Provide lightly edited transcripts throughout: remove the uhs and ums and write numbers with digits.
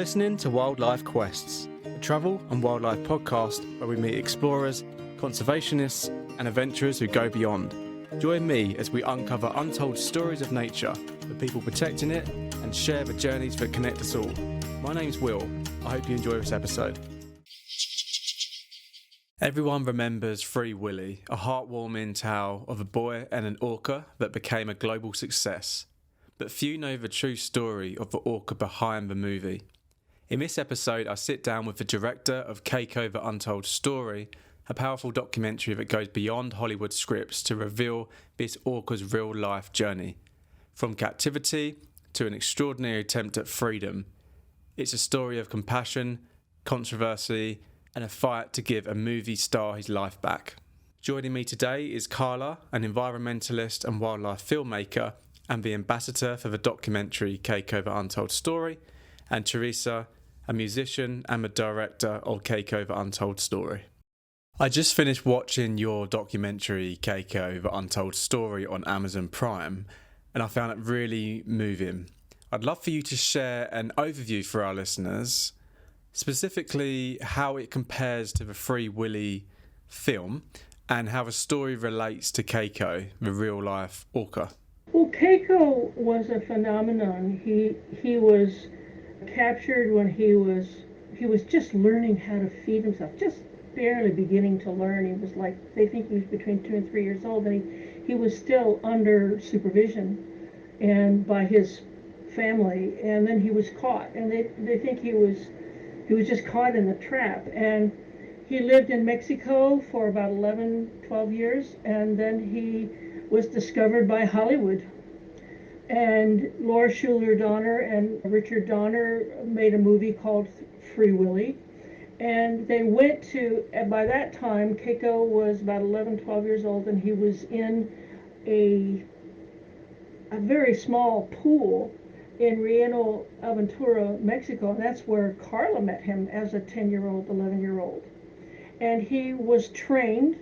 listening to Wildlife Quests, a travel and wildlife podcast where we meet explorers, conservationists, and adventurers who go beyond. Join me as we uncover untold stories of nature, the people protecting it, and share the journeys that connect us all. My name's Will. I hope you enjoy this episode. Everyone remembers Free Willy, a heartwarming tale of a boy and an orca that became a global success. But few know the true story of the orca behind the movie. In this episode, I sit down with the director of Keiko, the Untold Story, a powerful documentary that goes beyond Hollywood scripts to reveal this orca's real-life journey. From captivity to an extraordinary attempt at freedom, it's a story of compassion, controversy, and a fight to give a movie star his life back. Joining me today is Karla, an environmentalist and wildlife filmmaker, and the ambassador for the documentary Keiko, the Untold Story, and Theresa, a musician and the director of Keiko, the Untold Story. I just finished watching your documentary Keiko, the Untold Story on Amazon Prime, and I found it really moving. I'd love for you to share an overview for our listeners, specifically how it compares to the Free Willy film and how the story relates to Keiko, the real-life orca. Well, Keiko was a phenomenon. He was captured when he was just learning how to feed himself, just barely beginning to learn. He was like, they think he was between 2 and 3 years old, and he was still under supervision and by his family, and then he was caught, and they think he was just caught in the trap. And he lived in Mexico for about 12 years, and then he was discovered by Hollywood. And Laura Schuler Donner and Richard Donner made a movie called Free Willy. And they went to, and by that time, Keiko was about 12 years old, and he was in a very small pool in Relleno, Aventura, Mexico, and that's where Karla met him as a 10-year-old, 11-year-old. And he was trained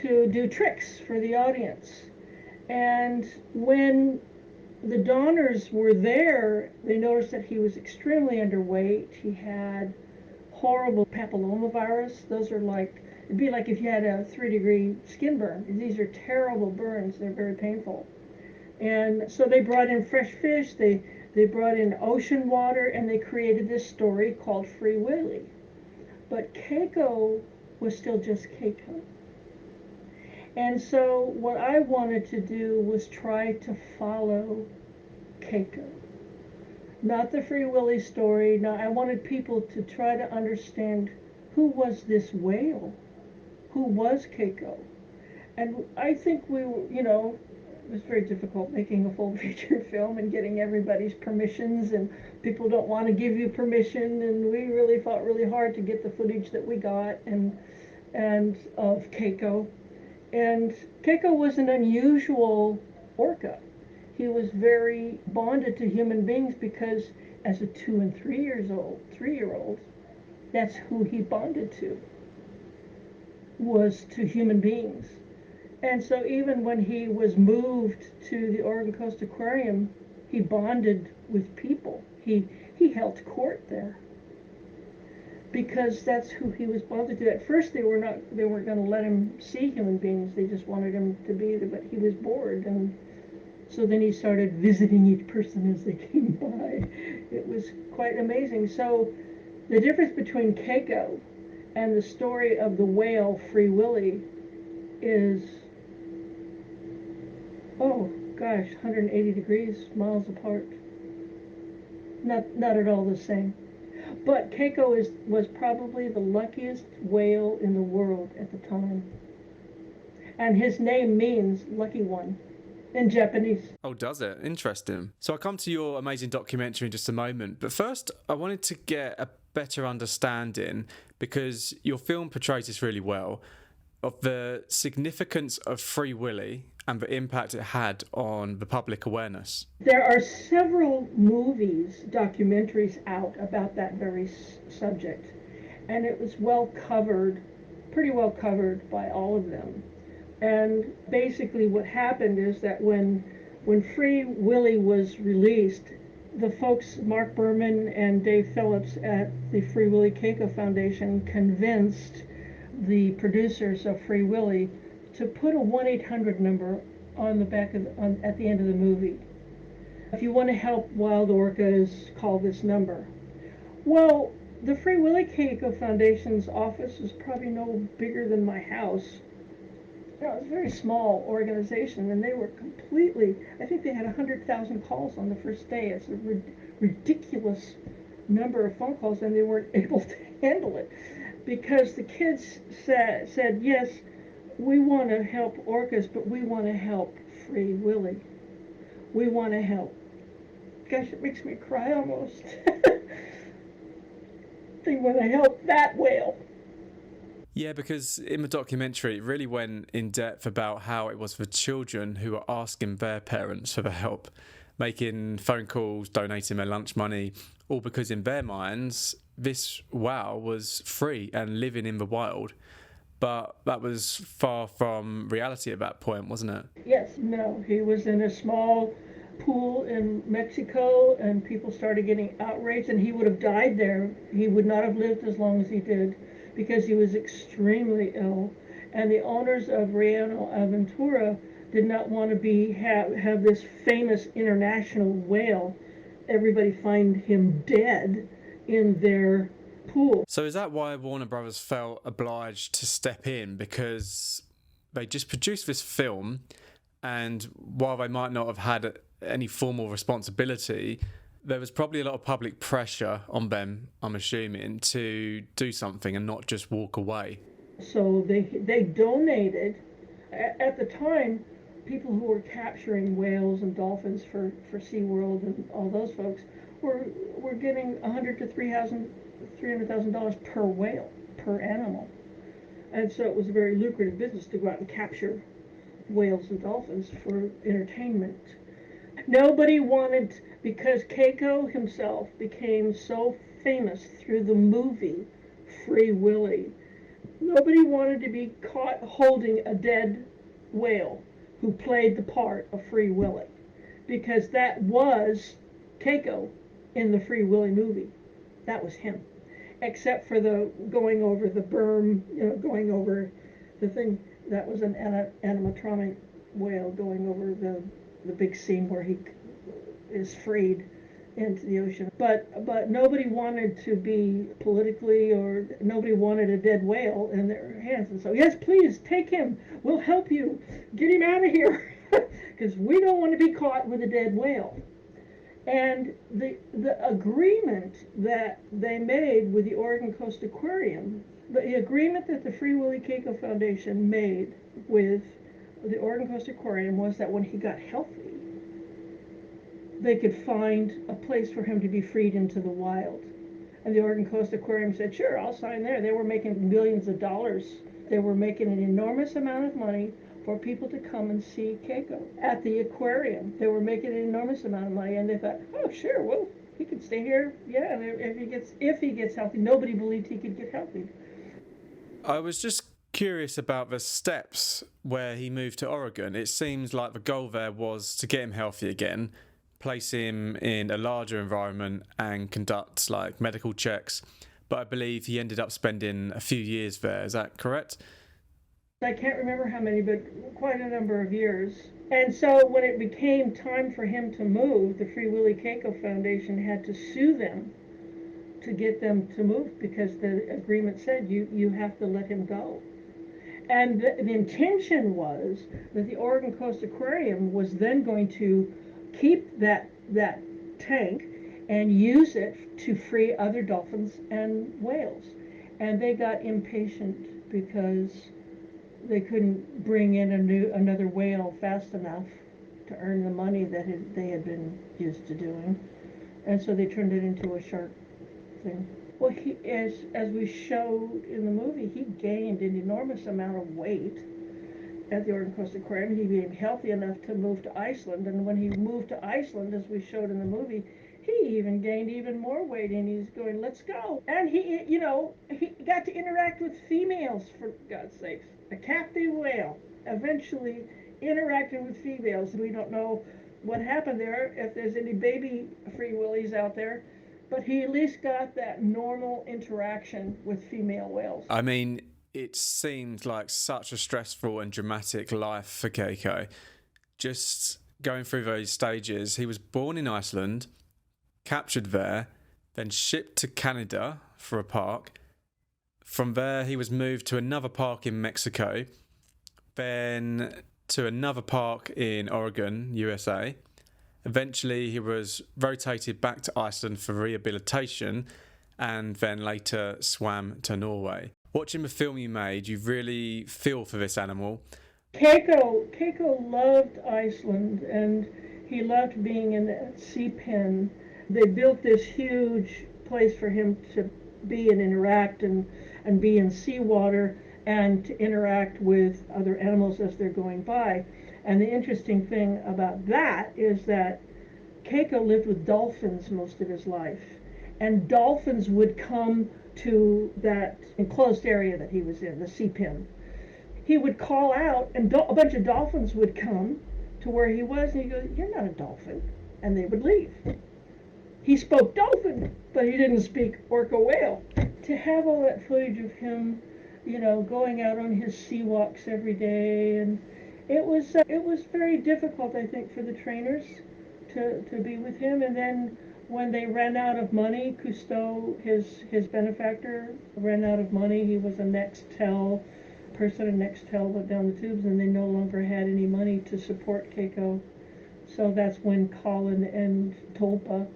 to do tricks for the audience. And when the Donners were there, they noticed that he was extremely underweight. He had horrible papillomavirus. Those are like, it'd be like if you had a 3-degree skin burn. These are terrible burns. They're very painful. And so they brought in fresh fish, they brought in ocean water, and they created this story called Free Willy. But Keiko was still just Keiko. And so what I wanted to do was try to follow Keiko. Not the Free Willy story. No, I wanted people to try to understand, who was this whale? Who was Keiko? And I think we were, it was very difficult making a full feature film and getting everybody's permissions, and people don't want to give you permission, and we really fought really hard to get the footage that we got and of Keiko. And Keiko was an unusual orca. He was very bonded to human beings because as a 2 and 3-year-old, that's who he bonded to, was to human beings. And so even when he was moved to the Oregon Coast Aquarium, he bonded with people. He held court there because that's who he was bonded to. At first they weren't going to let him see human beings. They just wanted him to be there, but he was bored, and so then he started visiting each person as they came by. It was quite amazing. So the difference between Keiko and the story of the whale Free Willy is, 180 degrees, miles apart. Not at all the same. But Keiko was probably the luckiest whale in the world at the time. And his name means lucky one in Japanese. Oh, does it? Interesting. So I'll come to your amazing documentary in just a moment. But first, I wanted to get a better understanding, because your film portrays this really well, of the significance of Free Willy and the impact it had on the public awareness. There are several movies, documentaries out about that very subject, and it was pretty well covered by all of them. And basically what happened is that when Free Willy was released, the folks, Mark Berman and Dave Phillips at the Free Willy Keiko Foundation, convinced the producers of Free Willy to put a 1-800 number on the back of at the end of the movie. If you want to help wild orcas, call this number. Well, the Free Willy Keiko Foundation's office was probably no bigger than my house. You know, it was a very small organization, and they were completely, I think they had 100,000 calls on the first day. It's a ridiculous number of phone calls, and they weren't able to handle it because the kids said, yes, we want to help orcas, but we want to help Free Willy. We want to help. Gosh, it makes me cry almost. They want to help that whale. Yeah, because in the documentary, it really went in depth about how it was for children who were asking their parents for the help, making phone calls, donating their lunch money, all because in their minds, this whale was free and living in the wild. But that was far from reality at that point, wasn't it? Yes, no, he was in a small pool in Mexico, and people started getting outraged, and he would have died there. He would not have lived as long as he did because he was extremely ill. And the owners of Reino Aventura did not want to have this famous international whale, everybody find him dead in their pool. So is that why Warner Brothers felt obliged to step in? Because they just produced this film, and while they might not have had any formal responsibility, there was probably a lot of public pressure on them, I'm assuming, to do something and not just walk away. So they donated. At the time, people who were capturing whales and dolphins for SeaWorld and all those folks were getting $100,000 to $300,000 per whale, per animal. And so it was a very lucrative business to go out and capture whales and dolphins for entertainment. Nobody wanted, because Keiko himself became so famous through the movie Free Willy, nobody wanted to be caught holding a dead whale who played the part of Free Willy, because that was Keiko in the Free Willy movie. That was him, except for the going over the berm, going over the thing. That was an animatronic whale going over the big scene where he is freed into the ocean. But nobody wanted to be politically, or nobody wanted a dead whale in their hands. And so, yes, please take him. We'll help you. Get him out of here, because we don't want to be caught with a dead whale. And the agreement that they made with the Oregon Coast Aquarium, the agreement that the Free Willy Keiko Foundation made with the Oregon Coast Aquarium was that when he got healthy, they could find a place for him to be freed into the wild. And the Oregon Coast Aquarium said, sure, I'll sign there. They were making millions of dollars. They were making an enormous amount of money for people to come and see Keiko at the aquarium. They were making an enormous amount of money, and they thought, oh, sure, well, he could stay here. Yeah, and if he gets healthy. Nobody believed he could get healthy. I was just curious about the steps where he moved to Oregon. It seems like the goal there was to get him healthy again, place him in a larger environment and conduct like medical checks. But I believe he ended up spending a few years there. Is that correct? I can't remember how many, but quite a number of years. And so when it became time for him to move, the Free Willy Keiko Foundation had to sue them to get them to move, because the agreement said you have to let him go. And the intention was that the Oregon Coast Aquarium was then going to keep that tank and use it to free other dolphins and whales. And they got impatient because they couldn't bring in another whale fast enough to earn the money that they had been used to doing. And so they turned it into a shark thing. Well, as we showed in the movie, he gained an enormous amount of weight at the Orca Coast Aquarium. He became healthy enough to move to Iceland, and when he moved to Iceland, as we showed in the movie, he even gained even more weight, and he's going, let's go. And he got to interact with females, for God's sakes. A captive whale eventually interacting with females. We don't know what happened there, if there's any baby Free Willies out there, but he at least got that normal interaction with female whales. I mean, it seemed like such a stressful and dramatic life for Keiko. Just going through those stages, he was born in Iceland, captured there, then shipped to Canada for a park. From there, he was moved to another park in Mexico, then to another park in Oregon, USA. Eventually, he was rotated back to Iceland for rehabilitation and then later swam to Norway. Watching the film you made, you really feel for this animal. Keiko loved Iceland, and he loved being in that sea pen. They built this huge place for him to be and interact and be in seawater and to interact with other animals as they're going by. And the interesting thing about that is that Keiko lived with dolphins most of his life, and dolphins would come to that enclosed area that he was in, the sea pen. He would call out, and a bunch of dolphins would come to where he was, and he goes, "You're not a dolphin," and they would leave. He spoke dolphin, but he didn't speak orca whale. To have all that footage of him, going out on his sea walks every day, and it was very difficult, I think, for the trainers to be with him. And then when they ran out of money, Cousteau, his benefactor, ran out of money. He was a Nextel person, and Nextel went down the tubes, and they no longer had any money to support Keiko. So that's when Colin and Tolpa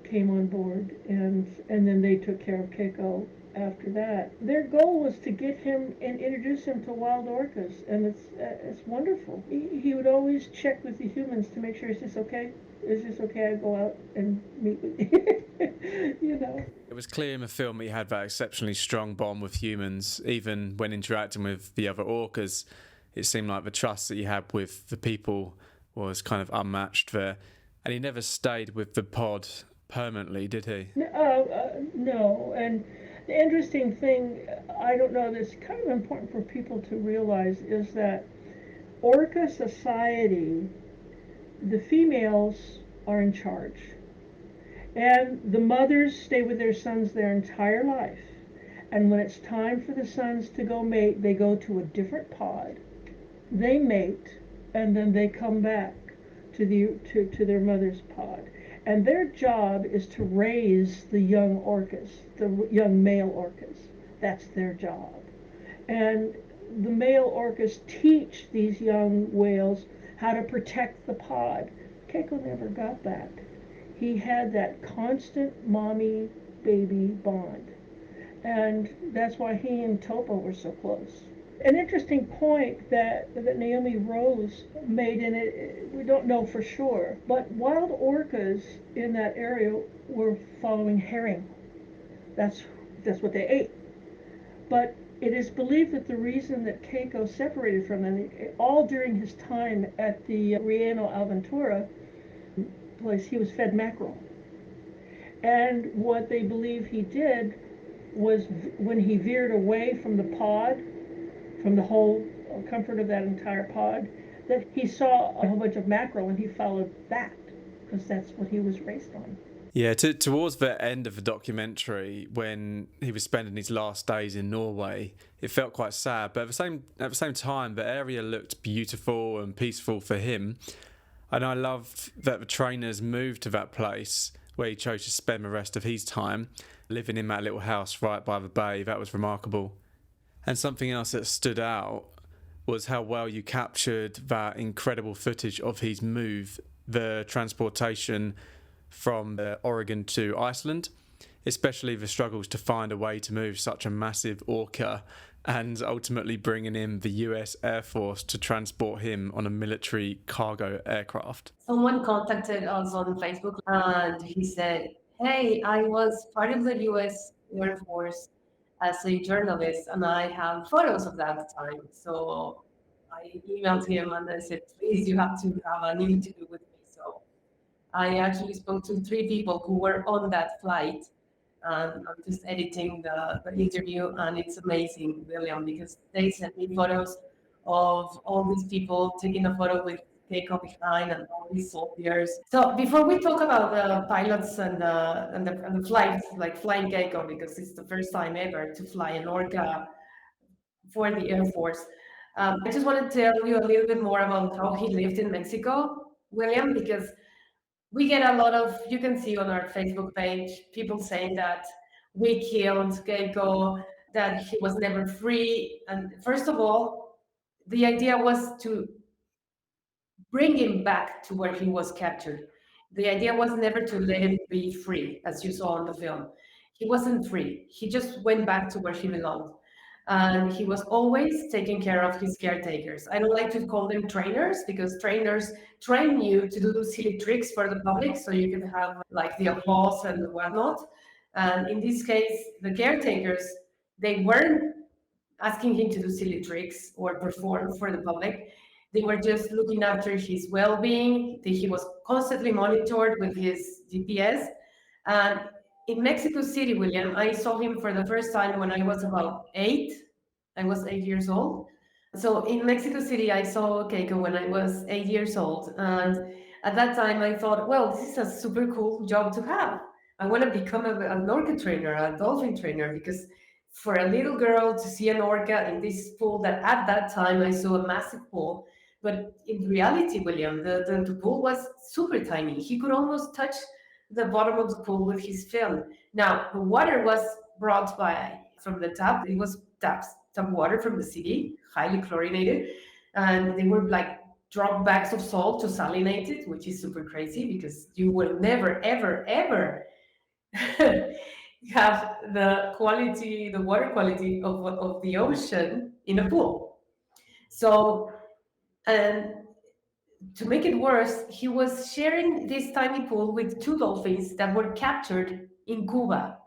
came on board, and then they took care of Keiko after that. Their goal was to get him and introduce him to wild orcas, and it's wonderful. He would always check with the humans to make sure, is this okay? Is this okay? I go out and meet with you. It was clear in the film that he had that exceptionally strong bond with humans, even when interacting with the other orcas. It seemed like the trust that he had with the people was kind of unmatched there. And he never stayed with the pod permanently, did he? No. And the interesting thing, I don't know, that's kind of important for people to realize, is that orca society, the females are in charge. And the mothers stay with their sons their entire life. And when it's time for the sons to go mate, they go to a different pod. They mate, and then they come back to their mother's pod. And their job is to raise the young orcas, the young male orcas. That's their job. And the male orcas teach these young whales how to protect the pod. Keiko never got that. He had that constant mommy-baby bond. And that's why he and Topo were so close. An interesting point that Naomi Rose made, in it, we don't know for sure, but wild orcas in that area were following herring. That's what they ate. But it is believed that the reason that Keiko separated from them, all during his time at the Rieno Alventura place, he was fed mackerel. And what they believe he did was, when he veered away from the pod, from the whole comfort of that entire pod, that he saw a whole bunch of mackerel and he followed that, because that's what he was raised on. Yeah, towards the end of the documentary, when he was spending his last days in Norway, it felt quite sad. But at the same time, the area looked beautiful and peaceful for him. And I loved that the trainers moved to that place where he chose to spend the rest of his time, living in that little house right by the bay. That was remarkable. And something else that stood out was how well you captured that incredible footage of his move, the transportation from Oregon to Iceland, especially the struggles to find a way to move such a massive orca, and ultimately bringing in the US Air Force to transport him on a military cargo aircraft. Someone contacted us on Facebook and he said, "Hey, I was part of the US Air Force as a journalist and I have photos of that time." So I emailed him and I said, "Please, you have to have an interview with me." So I actually spoke to 3 people who were on that flight, and I'm just editing the interview, and it's amazing, William, because they sent me photos of all these people taking a photo with Keiko behind and all these soldiers. So before we talk about the pilots and the flights, like flying Keiko, because it's the first time ever to fly an Orca for the Air Force. I just want to tell you a little bit more about how he lived in Mexico, William, because we get a lot of, you can see on our Facebook page, people saying that we killed Keiko, that he was never free. And first of all, the idea was to bring him back to where he was captured. The idea was never to let him be free, as you saw in the film. He wasn't free. He just went back to where he belonged. And he was always taking care of his caretakers. I don't like to call them trainers because trainers train you to do silly tricks for the public so you can have like the applause and whatnot. And in this case, the caretakers, they weren't asking him to do silly tricks or perform for the public. They were just looking after his well-being. He was constantly monitored with his GPS. And in Mexico City, William, I saw him for the first time when I was about 8. I was 8 years old. So in Mexico City, I saw Keiko when I was 8 years old. And at that time, I thought, well, this is a super cool job to have. I want to become an orca trainer, a dolphin trainer, because for a little girl to see an orca in this pool that at that time I saw a massive pool, but in reality, William, the pool was super tiny. He could almost touch the bottom of the pool with his fin. Now, the water was brought by from the tap. It was tap water from the city, highly chlorinated, and they were like drop bags of salt to salinate it, which is super crazy because you will never, ever, ever have the quality, the water quality of the ocean in a pool. So, and to make it worse, he was sharing this tiny pool with 2 dolphins that were captured in Cuba.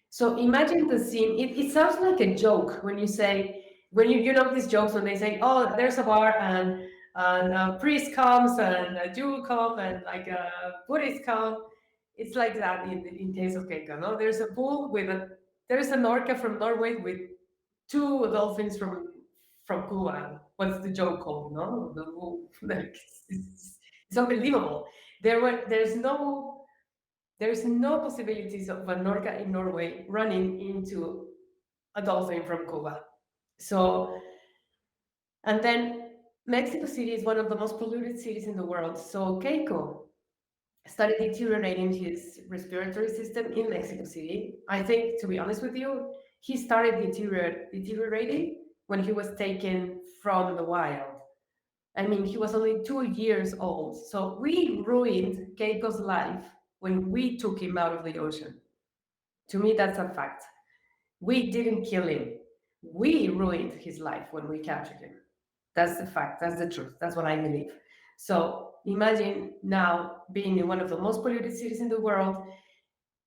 So imagine the scene. It sounds like a joke when you say, when you know these jokes when they say, oh, there's a bar and a priest comes and a Jew come and like a Buddhist come. It's like that in case of Keiko, no? There's a pool there's an orca from Norway with 2 dolphins from Cuba. What's the joke called? No, like, it's unbelievable. There's no possibilities of an orca in Norway running into a dolphin from Cuba. So, and then Mexico City is one of the most polluted cities in the world. So Keiko started deteriorating his respiratory system in Mexico City. I think, to be honest with you, he started deteriorating when he was taken from the wild. I mean, he was only 2 years old. So we ruined Keiko's life when we took him out of the ocean. To me, that's a fact. We didn't kill him. We ruined his life when we captured him. That's the fact. That's the truth. That's what I believe. So imagine now being in one of the most polluted cities in the world.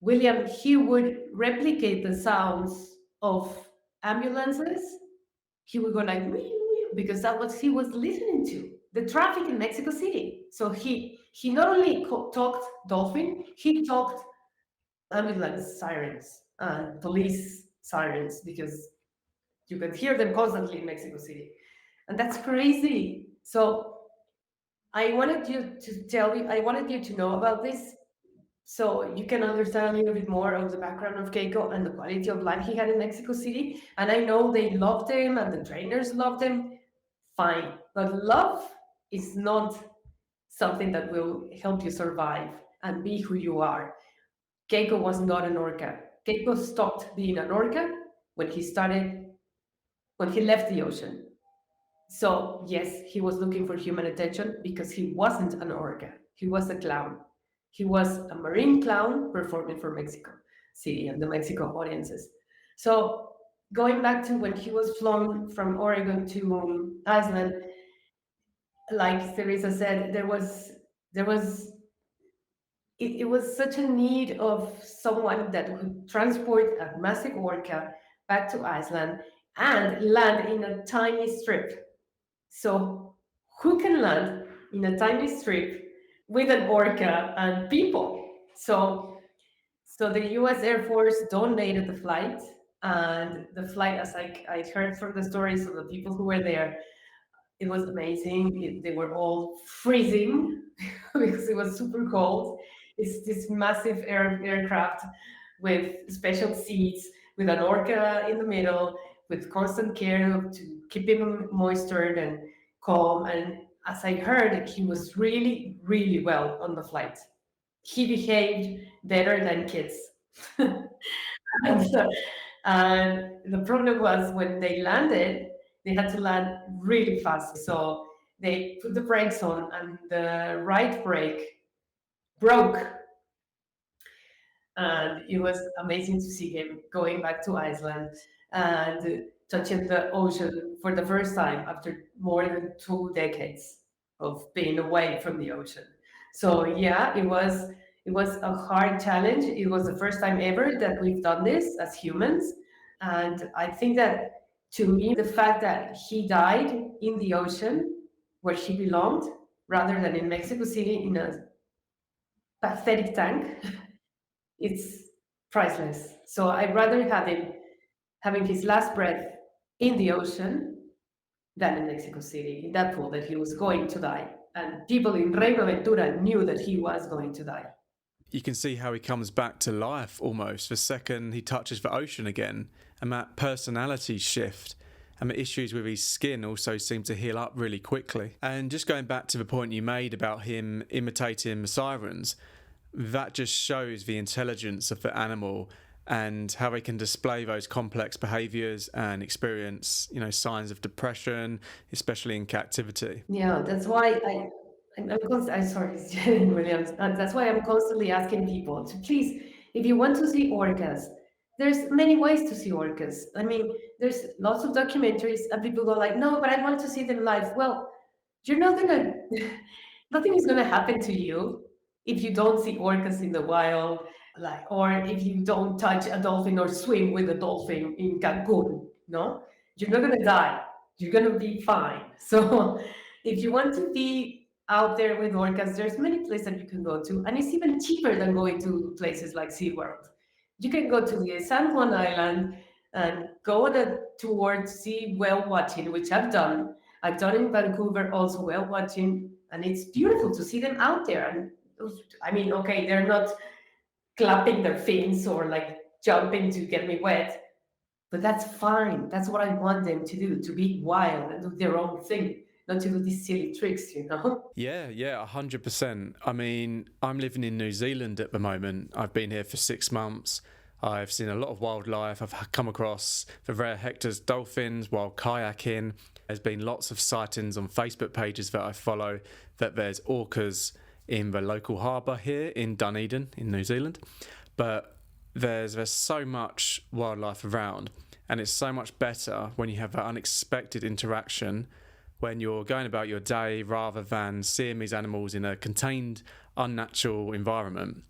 William, he would replicate the sounds of ambulances. He would go like, wee, wee, because that's what he was listening to. The traffic in Mexico City. So he not only talked dolphin, he talked ambulance sirens and police sirens because you can hear them constantly in Mexico City. And that's crazy. So I wanted you to know about this so you can understand a little bit more of the background of Keiko and the quality of life he had in Mexico City. And I know they loved him and the trainers loved him. Fine. But love is not something that will help you survive and be who you are. Keiko was not an orca. Keiko stopped being an orca when he left the ocean. So yes, he was looking for human attention because he wasn't an orca. He was a clown. He was a marine clown performing for Mexico City and the Mexico audiences. So going back to when he was flown from Oregon to Iceland, like Theresa said, it was such a need of someone that would transport a massive orca back to Iceland and land in a tiny strip. So who can land in a tiny strip with an orca and people? So the US Air Force donated the flight, and the flight, as I heard from the stories of the people who were there, It was amazing. They were all freezing because it was super cold. It's this massive aircraft with special seats, with an orca in the middle, with constant care to keep him moistured and calm. And as I heard, he was really, really well on the flight. He behaved better than kids. And so, and the problem was when they landed, they had to land really fast. So they put the brakes on, and the right brake broke. And it was amazing to see him going back to Iceland and touching the ocean for the first time after more than 2 decades of being away from the ocean. So yeah, it was a hard challenge. It was the first time ever that we've done this as humans, and I think that to me, the fact that he died in the ocean where he belonged, rather than in Mexico City in a pathetic tank, it's priceless. So I'd rather have him having his last breath in the ocean than in Mexico City, in that pool that he was going to die. And people in Reino Ventura knew that he was going to die. You can see how he comes back to life almost the second he touches the ocean again, and that personality shift and the issues with his skin also seem to heal up really quickly. And just going back to the point you made about him imitating the sirens, that just shows the intelligence of the animal and how they can display those complex behaviours and experience, signs of depression, especially in captivity. Yeah, that's why I'm sorry, Williams. That's why I'm constantly asking people to please, if you want to see orcas, there's many ways to see orcas. I mean, there's lots of documentaries, and people go like, no, but I want to see them live. Well, you're not gonna, nothing is gonna happen to you if you don't see orcas in the wild, like, or if you don't touch a dolphin or swim with a dolphin in Cancun. No, you're not gonna die. You're gonna be fine. So, if you want to be out there with orcas, there's many places that you can go to, and it's even cheaper than going to places like SeaWorld. You can go to the San Juan Island and go on a tour to see whale watching, which I've done. I've done in Vancouver also whale watching, and it's beautiful to see them out there. And I mean, okay, they're not clapping their fins or like jumping to get me wet, but that's fine. That's what I want them to do, to be wild and do their own thing, not to do these silly tricks. Yeah, 100%. I mean, I'm living in New Zealand at the moment. I've been here for 6 months. I've seen a lot of wildlife. I've come across the rare Hector's dolphins while kayaking. There's been lots of sightings on Facebook pages that I follow that there's orcas in the local harbour here in Dunedin in New Zealand. But there's so much wildlife around, and it's so much better when you have that unexpected interaction when you're going about your day rather than seeing these animals in a contained, unnatural environment.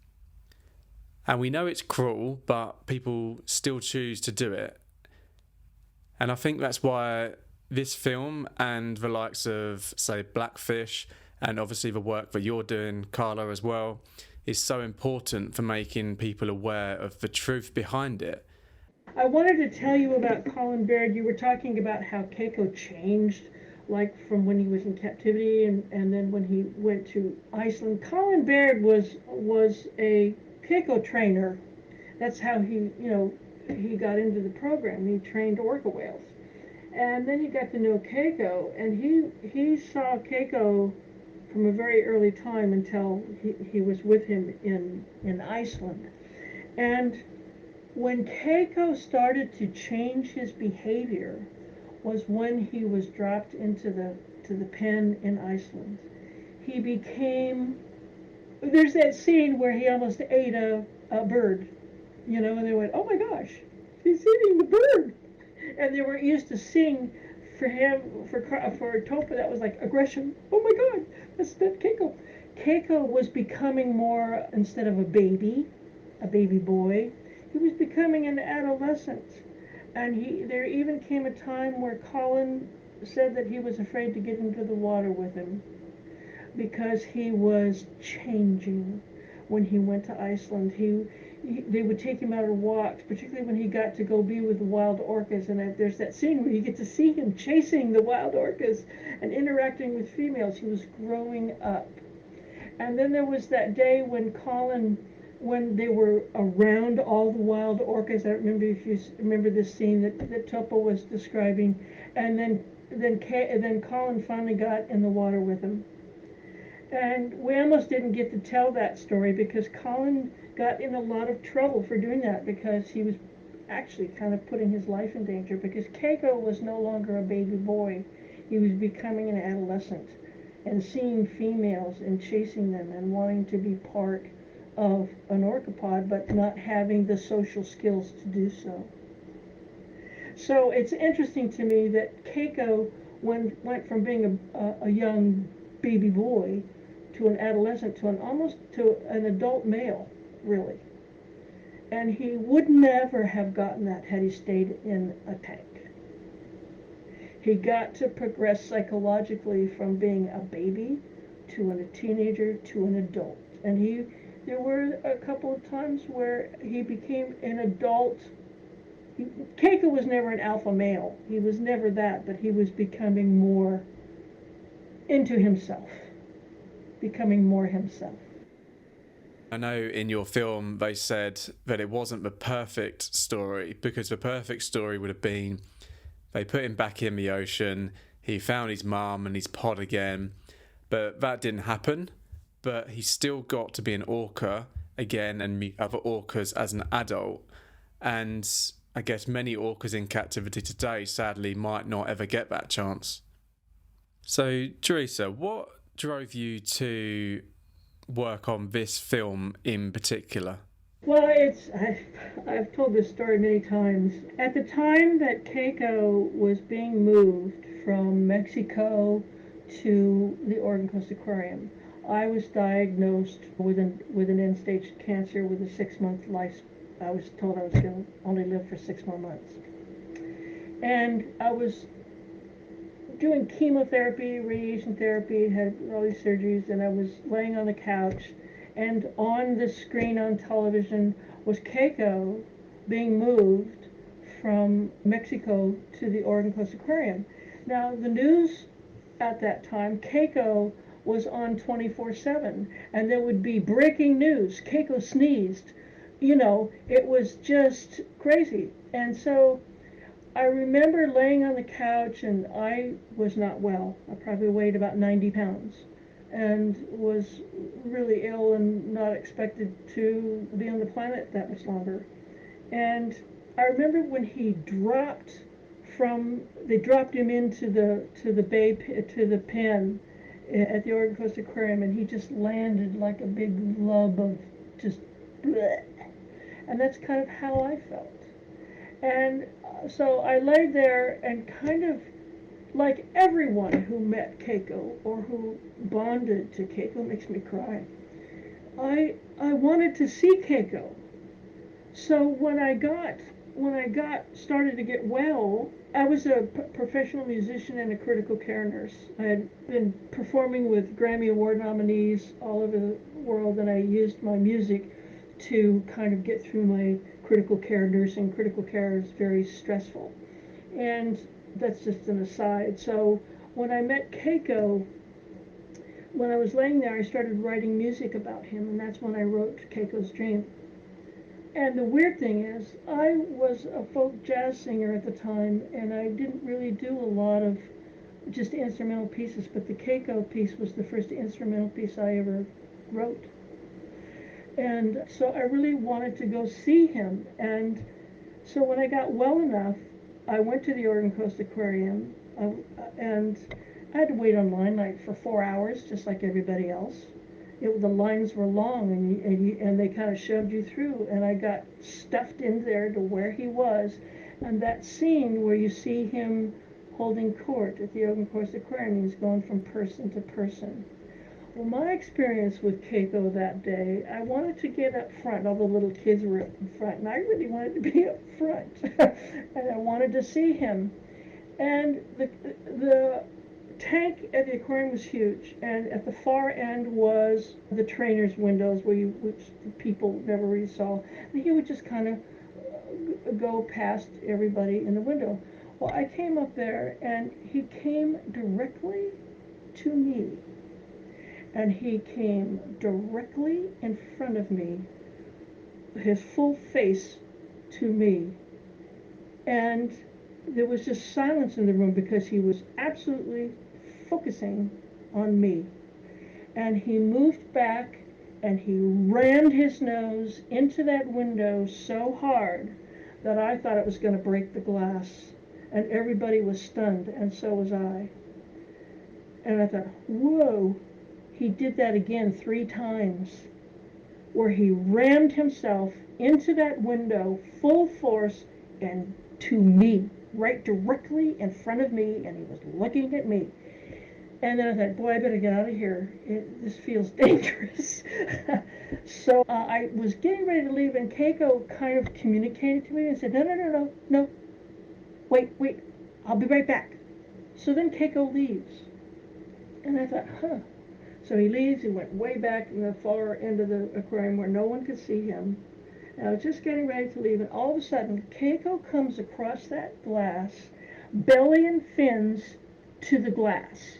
And we know it's cruel, but people still choose to do it. And I think that's why this film and the likes of, say, Blackfish, and obviously the work that you're doing, Karla, as well, is so important for making people aware of the truth behind it. I wanted to tell you about Colin Baird. You were talking about how Keiko changed, like from when he was in captivity and then when he went to Iceland. Colin Baird was a Keiko trainer. That's how he got into the program. He trained orca whales. And then he got to know Keiko, and he saw Keiko from a very early time until he was with him in Iceland. And when Keiko started to change his behavior was when he was dropped into the pen in Iceland. He became, there's that scene where he almost ate a bird, and they went, oh my gosh, he's eating the bird. And they were used to sing for him, for Topa, that was like aggression. Oh my God, that's Keiko. Keiko was becoming more, instead of a baby boy, he was becoming an adolescent. And there even came a time where Colin said that he was afraid to get into the water with him because he was changing when he went to Iceland. they would take him out on walks, particularly when he got to go be with the wild orcas. And there's that scene where you get to see him chasing the wild orcas and interacting with females. He was growing up. And then there was that day when they were around all the wild orcas. I don't remember if you remember this scene that Topo was describing. And then Colin finally got in the water with him. And we almost didn't get to tell that story because Colin got in a lot of trouble for doing that because he was actually kind of putting his life in danger because Keiko was no longer a baby boy. He was becoming an adolescent and seeing females and chasing them and wanting to be part of an orcapod but not having the social skills to do so. So it's interesting to me that Keiko went from being a young baby boy to an adolescent to almost to an adult male, really. And he would never have gotten that had he stayed in a tank. He got to progress psychologically from being a baby to a teenager to an adult. And there were a couple of times where he became an adult. Keiko was never an alpha male. He was never that, but he was becoming more into himself, becoming more himself. I know in your film they said that it wasn't the perfect story because the perfect story would have been they put him back in the ocean, he found his mum and his pod again, but that didn't happen. But he still got to be an orca again and meet other orcas as an adult. And I guess many orcas in captivity today sadly might not ever get that chance. So Theresa, what drove you to work on this film in particular? Well, I've told this story many times. At the time that Keiko was being moved from Mexico to the Oregon Coast Aquarium, I was diagnosed with an end-stage cancer with a 6-month life. I was told I was going to only live for 6 more months. And I was doing chemotherapy, radiation therapy, had all these surgeries, and I was laying on the couch, and on the screen on television was Keiko being moved from Mexico to the Oregon Coast Aquarium. Now, the news at that time, Keiko was on 24/7, and there would be breaking news. Keiko sneezed. It was just crazy. And so I remember laying on the couch, and I was not well. I probably weighed about 90 pounds and was really ill and not expected to be on the planet that much longer. And I remember when they dropped him into the pen at the Oregon Coast Aquarium, and he just landed like a big lump of just bleh. And that's kind of how I felt. And so I lay there and kind of like everyone who met Keiko or who bonded to Keiko makes me cry. I wanted to see Keiko. So when I started to get well, I was a professional musician and a critical care nurse. I had been performing with Grammy Award nominees all over the world, and I used my music to kind of get through my critical care nursing. Critical care is very stressful. And that's just an aside. So when I met Keiko, when I was laying there, I started writing music about him, and that's when I wrote Keiko's Dream. And the weird thing is, I was a folk jazz singer at the time, and I didn't really do a lot of just instrumental pieces, but the Keiko piece was the first instrumental piece I ever wrote. And so I really wanted to go see him. And so when I got well enough, I went to the Oregon Coast Aquarium, and I had to wait online like for 4 hours, just like everybody else. The lines were long, and they kind of shoved you through, and I got stuffed in there to where he was. And that scene where you see him holding court at the Oregon Coast Aquarium, he's going from person to person. Well, my experience with Keiko that day, I wanted to get up front. All the little kids were up in front, and I really wanted to be up front. And I wanted to see him. And the tank at the aquarium was huge, and at the far end was the trainer's windows which people never really saw. And he would just kind of go past everybody in the window. Well, I came up there, and he came directly to me, and he came directly in front of me, his full face to me, and there was just silence in the room because he was absolutely focusing on me. And he moved back and he rammed his nose into that window so hard that I thought it was going to break the glass. And everybody was stunned, and so was I. And I thought, whoa, he did that again 3 times, where he rammed himself into that window full force and to me, right directly in front of me, and he was looking at me. And then I thought, boy, I better get out of here. This feels dangerous. So I was getting ready to leave, and Keiko kind of communicated to me and said, no, wait, I'll be right back. So then Keiko leaves. And I thought, huh. So he leaves, he went way back in the far end of the aquarium where no one could see him. And I was just getting ready to leave, and all of a sudden, Keiko comes across that glass, belly and fins to the glass.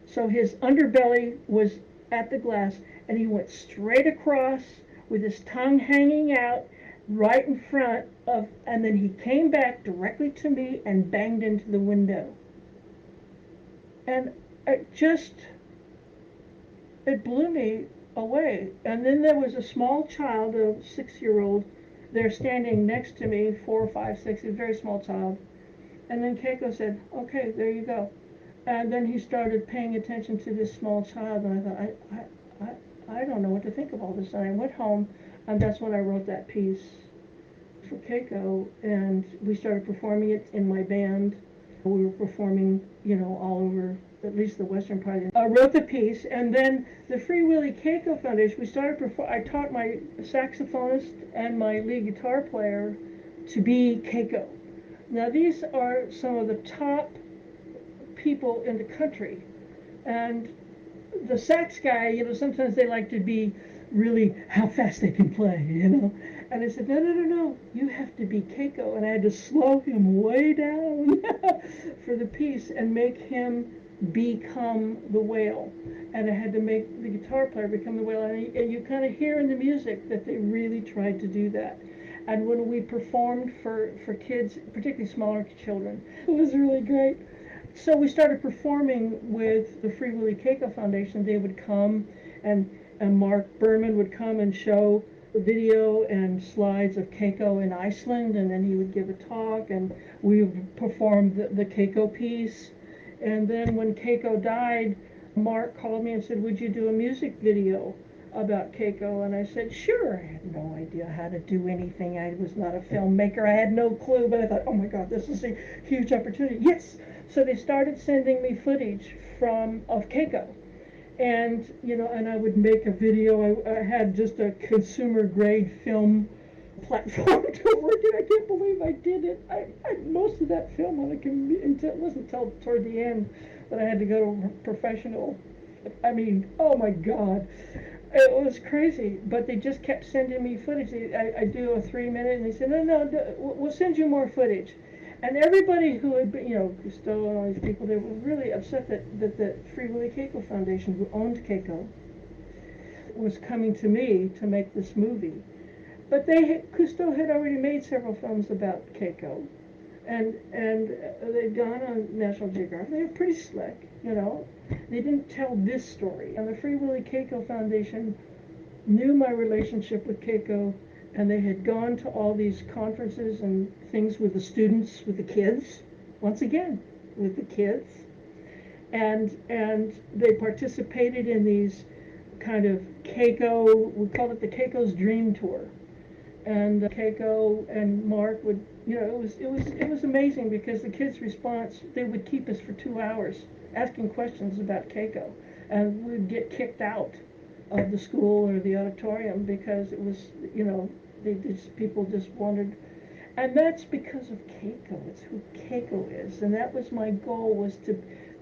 So his underbelly was at the glass, and he went straight across with his tongue hanging out right in front of, and then he came back directly to me and banged into the window. And it blew me away. And then there was a small child, a 6-year-old, there standing next to me, 4 or 5, 6, a very small child. And then Keiko said, okay, there you go. And then he started paying attention to this small child, and I thought, I don't know what to think of all this. And I went home, and that's when I wrote that piece for Keiko, and we started performing it in my band. We were performing, all over, at least the western part. I wrote the piece, and then the Free Willy Keiko Foundation, I taught my saxophonist and my lead guitar player to be Keiko. Now, these are some of the top people in the country, and the sax guy, sometimes they like to be really how fast they can play, and I said, no, you have to be Keiko, and I had to slow him way down for the piece and make him become the whale, and I had to make the guitar player become the whale, and you kind of hear in the music that they really tried to do that. And when we performed for kids, particularly smaller children, it was really great. So we started performing with the Free Willy Keiko Foundation. They would come, and Mark Berman would come and show the video and slides of Keiko in Iceland, and then he would give a talk, and we would perform the Keiko piece. And then when Keiko died, Mark called me and said, would you do a music video about Keiko? And I said, sure. I had no idea how to do anything. I was not a filmmaker. I had no clue, but I thought, oh my God, this is a huge opportunity. Yes. So they started sending me footage of Keiko. And, and I would make a video. I had just a consumer grade film platform to work in. I can't believe I did it. I most of that film on a computer, it wasn't until toward the end that I had to go to a professional. I mean, oh my God. It was crazy, but they just kept sending me footage. I do a 3-minute, and they said, no, we'll send you more footage. And everybody who had been, Cousteau and all these people, they were really upset that the Free Willy Keiko Foundation, who owned Keiko, was coming to me to make this movie. But Cousteau had already made several films about Keiko, and they'd gone on National Geographic. They were pretty slick, They didn't tell this story. And the Free Willy Keiko Foundation knew my relationship with Keiko, and they had gone to all these conferences and things with the students, with the kids, once again, with the kids. And they participated in these kind of Keiko, we called it the Keiko's Dream Tour. And Keiko and Mark would, it was amazing because the kids' response, they would keep us for 2 hours asking questions about Keiko, and we'd get kicked out of the school or the auditorium because it was, people just wanted, and that's because of Keiko. It's who Keiko is, and that was my goal, was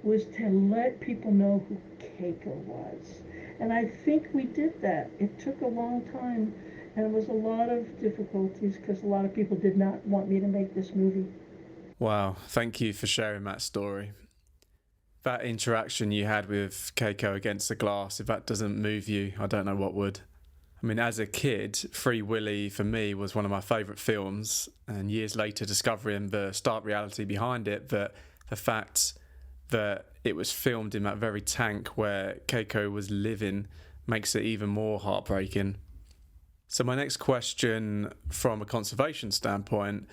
was to let people know who Keiko was. And I think we did that. It took a long time, and it was a lot of difficulties because a lot of people did not want me to make this movie. Wow, thank you for sharing that story. That interaction you had with Keiko against the glass, if that doesn't move you, I don't know what would. I mean, as a kid, Free Willy for me was one of my favourite films, and years later discovering the stark reality behind it, that the fact that it was filmed in that very tank where Keiko was living makes it even more heartbreaking. So my next question, from a conservation standpoint,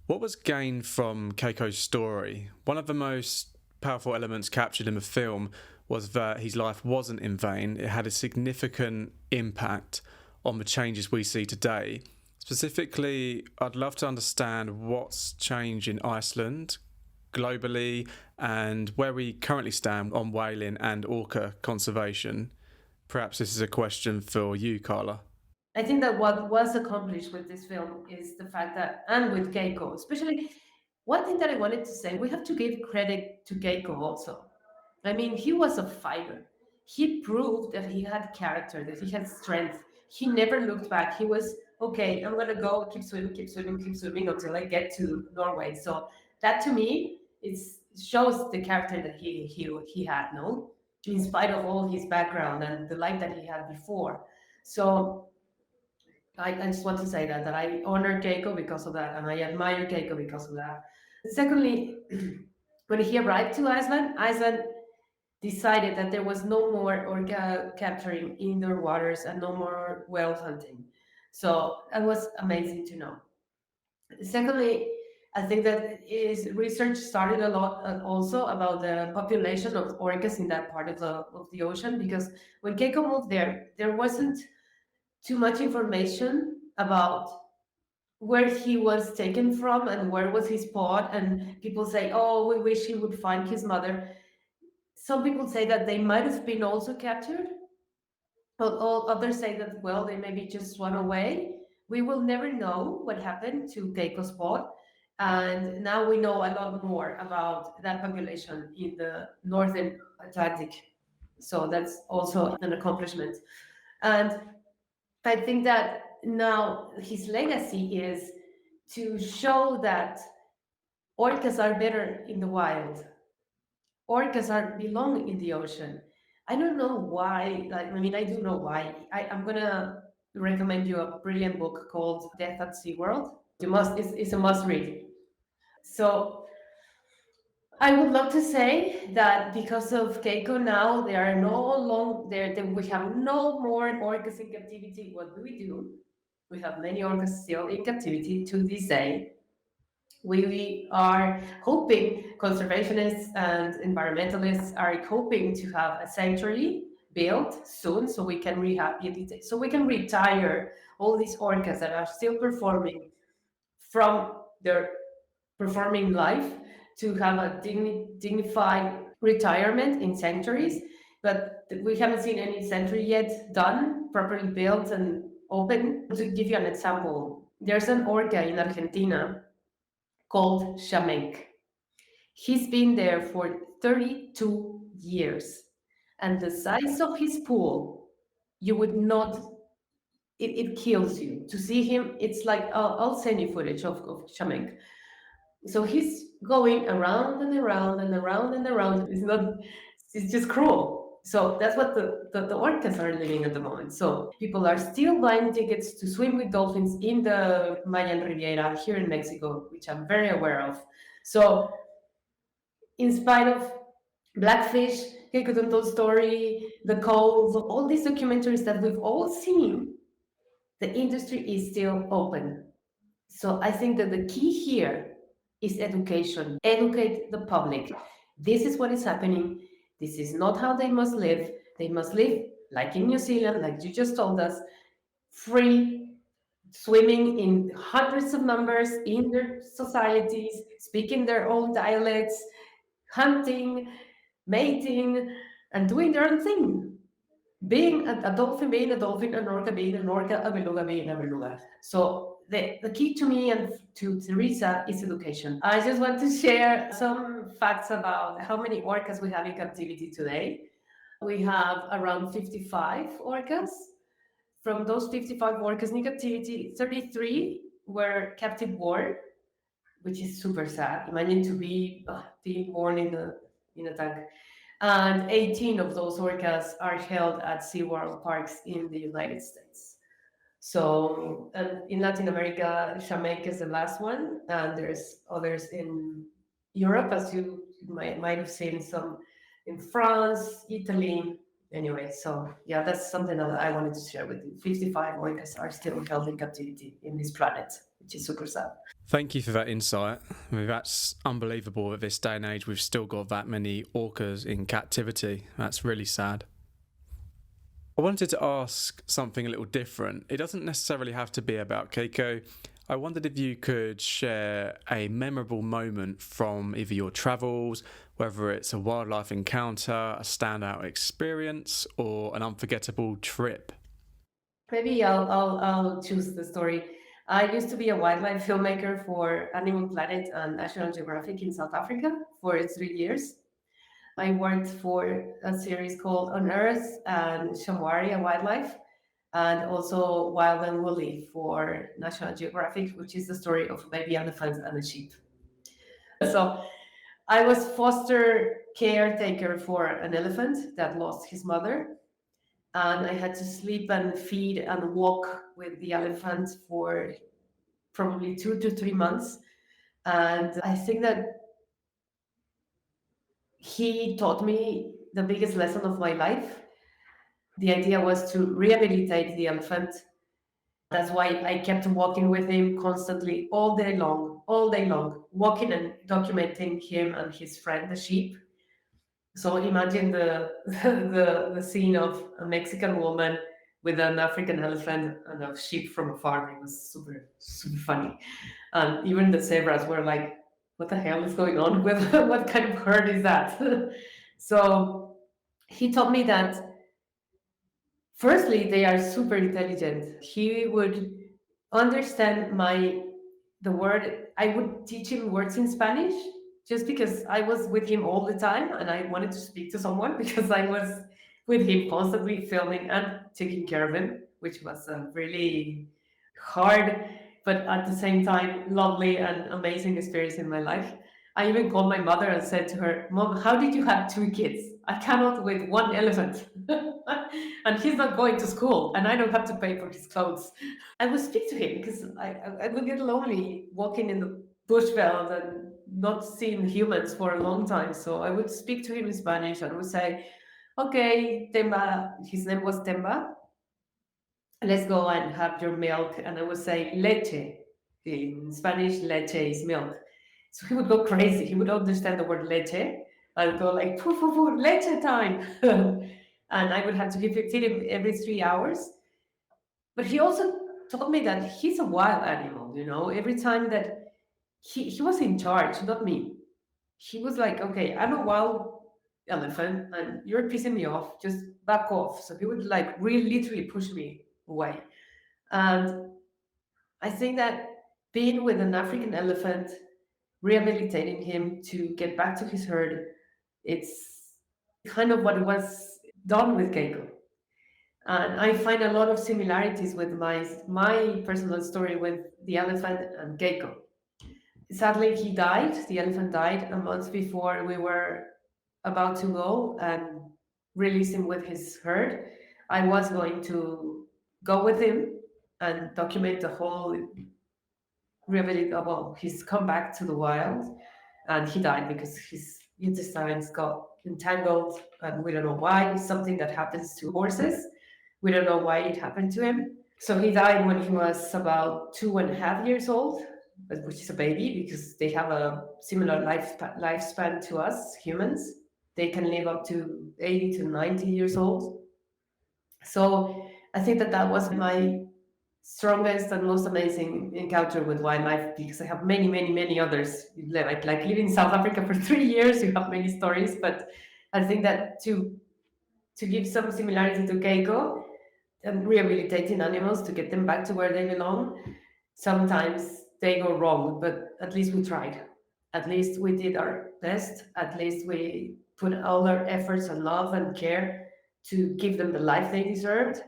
what was gained from Keiko's story? One of the most powerful elements captured in the film was that his life wasn't in vain. It had a significant impact on the changes we see today. Specifically, I'd love to understand what's changed in Iceland, globally, and where we currently stand on whaling and orca conservation. Perhaps this is a question for you, Karla. I think that what was accomplished with this film is the fact that, and with Keiko, especially, one thing that I wanted to say, we have to give credit to Keiko also. I mean, he was a fighter. He proved that he had character, that he had strength. He never looked back. He was, okay, I'm going to go keep swimming, keep swimming, keep swimming until I get to Norway. So that to me shows the character that he had, no? In spite of all his background and the life that he had before. So I just want to say that I honor Keiko because of that, and I admire Keiko because of that. Secondly, when he arrived to Iceland, Iceland decided that there was no more orca capturing in their waters and no more whale hunting. So that was amazing to know. Secondly, I think that is research started a lot also about the population of orcas in that part of the ocean, because when Keiko moved there, there wasn't too much information about where he was taken from and where was his spot. And people say, oh, we wish he would find his mother. Some people say that they might have been also captured, but all others say that, well, they maybe just run away. We will never know what happened to Keiko's spot. And now we know a lot more about that population in the northern Atlantic. So that's also an accomplishment. And I think that now his legacy is to show that orcas are better in the wild. Orcas are belong in the ocean. I don't know why. Like, I mean, I do know why. I'm gonna recommend you a brilliant book called Death at SeaWorld. It's a must read. So I would love to say that because of Keiko now, there are no long there. We have no more orcas in captivity. What do we do? We have many orcas still in captivity to this day. We are hoping, conservationists and environmentalists are hoping to have a sanctuary built soon so we can rehabilitate, so we can retire all these orcas that are still performing from their performing life, to have a dignified retirement in sanctuaries. But we haven't seen any sanctuary yet done, properly built and open. To give you an example, there's an orca in Argentina called Shamenk. He's been there for 32 years. And the size of his pool, you would not, it kills you. To see him, it's like, I'll send you footage of Shamenk. So he's going around and around and around and around. It's just cruel. So that's what the orcas are living at the moment. So people are still buying tickets to swim with dolphins in the Mayan Riviera here in Mexico, which I'm very aware of. So in spite of Blackfish, Keiko Untold Story, The Cove, all these documentaries that we've all seen, the industry is still open. So I think that the key here is education. Educate the public. This is what is happening. This is not how they must live. They must live like in New Zealand, like you just told us, free, swimming in hundreds of numbers in their societies, speaking their own dialects, hunting, mating, and doing their own thing. Being a dolphin being a dolphin, an orca being an orca, a beluga being a beluga. So the key to me and to Theresa is education. I just want to share some facts about how many orcas we have in captivity today. We have around 55 orcas. From those 55 orcas in captivity, 33 were captive born, which is super sad. Imagine to be being born in a tank. And 18 of those orcas are held at SeaWorld parks in the United States. So, and in Latin America, Jamaica is the last one, and there's others in Europe, as you might have seen some in France, Italy. Anyway, so yeah, that's something that I wanted to share with you. 55 orcas are still held in captivity in this planet, which is super sad. Thank you for that insight. I mean, that's unbelievable at this day and age. We've still got that many orcas in captivity. That's really sad. I wanted to ask something a little different. It doesn't necessarily have to be about Keiko. I wondered if you could share a memorable moment from either your travels, whether it's a wildlife encounter, a standout experience, or an unforgettable trip. Maybe I'll choose the story. I used to be a wildlife filmmaker for Animal Planet and National Geographic in South Africa for 3 years. I worked for a series called On Earth and Shamwari Wildlife, and also Wild and Willy for National Geographic, which is the story of a baby elephant and a sheep. So I was foster caretaker for an elephant that lost his mother, and I had to sleep and feed and walk with the elephant for probably 2 to 3 months. And I think that he taught me the biggest lesson of my life. The idea was to rehabilitate the elephant. That's why I kept walking with him constantly all day long, walking and documenting him and his friend, the sheep. So imagine the scene of a Mexican woman with an African elephant and a sheep from a farm. It was super, super funny. And even the zebras were like, what the hell is going on? With what kind of herd is that? So he taught me that firstly, they are super intelligent. He would understand the word. I would teach him words in Spanish just because I was with him all the time and I wanted to speak to someone because I was with him constantly filming and taking care of him, which was a really hard but at the same time lovely and amazing experience in my life. I even called my mother and said to her, Mom, how did you have 2 kids? I cannot with one elephant. And he's not going to school and I don't have to pay for his clothes. I would speak to him because I would get lonely walking in the bushveld and not seeing humans for a long time. So I would speak to him in Spanish and would say, okay, Temba, his name was Temba, let's go and have your milk. And I would say leche. In Spanish, leche is milk. So he would go crazy. He would understand the word leche and go like, poo, poo, poo, leche time. And I would have to feed him every 3 hours. But he also told me that he's a wild animal, every time that he was in charge, not me. He was like, okay, I'm a wild elephant and you're pissing me off, just back off. So he would like really literally push me away. And I think that being with an African elephant, rehabilitating him to get back to his herd, it's kind of what was done with Keiko. And I find a lot of similarities with my personal story with the elephant and Keiko. Sadly, he died. The elephant died a month before we were about to go and release him with his herd. I was going to go with him and document the whole he's come back to the wild and he died because his intestines got entangled and we don't know why. It's something that happens to horses. We don't know why it happened to him. So he died when he was about 2.5 years old, which is a baby because they have a similar lifespan to us humans. They can live up to 80 to 90 years old. So I think that was my strongest and most amazing encounter with wildlife because I have many, many, many others. Like living in South Africa for 3 years, you have many stories. But I think that to give some similarity to Keiko and rehabilitating animals to get them back to where they belong, Sometimes they go wrong, but at least we tried. At least we did our best. At least we put all our efforts and love and care to give them the life they deserved.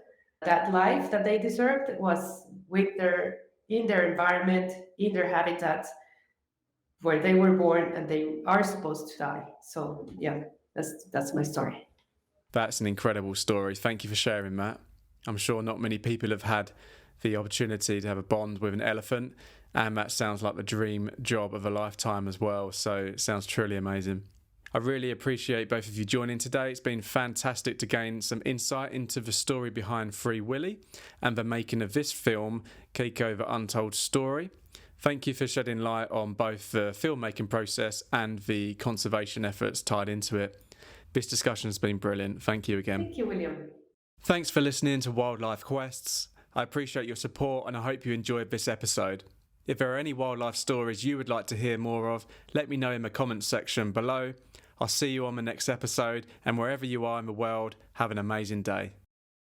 That life that they deserved was with their in their environment, in their habitat, where they were born and they are supposed to die. So yeah, that's my story. That's an incredible story. Thank you for sharing, Matt. I'm sure not many people have had the opportunity to have a bond with an elephant, and that sounds like the dream job of a lifetime as well. So it sounds truly amazing. I really appreciate both of you joining today. It's been fantastic to gain some insight into the story behind Free Willy and the making of this film, Keiko, the Untold Story. Thank you for shedding light on both the filmmaking process and the conservation efforts tied into it. This discussion has been brilliant. Thank you again. Thank you, William. Thanks for listening to Wildlife Quests. I appreciate your support and I hope you enjoyed this episode. If there are any wildlife stories you would like to hear more of, let me know in the comments section below. I'll see you on the next episode, and wherever you are in the world, have an amazing day.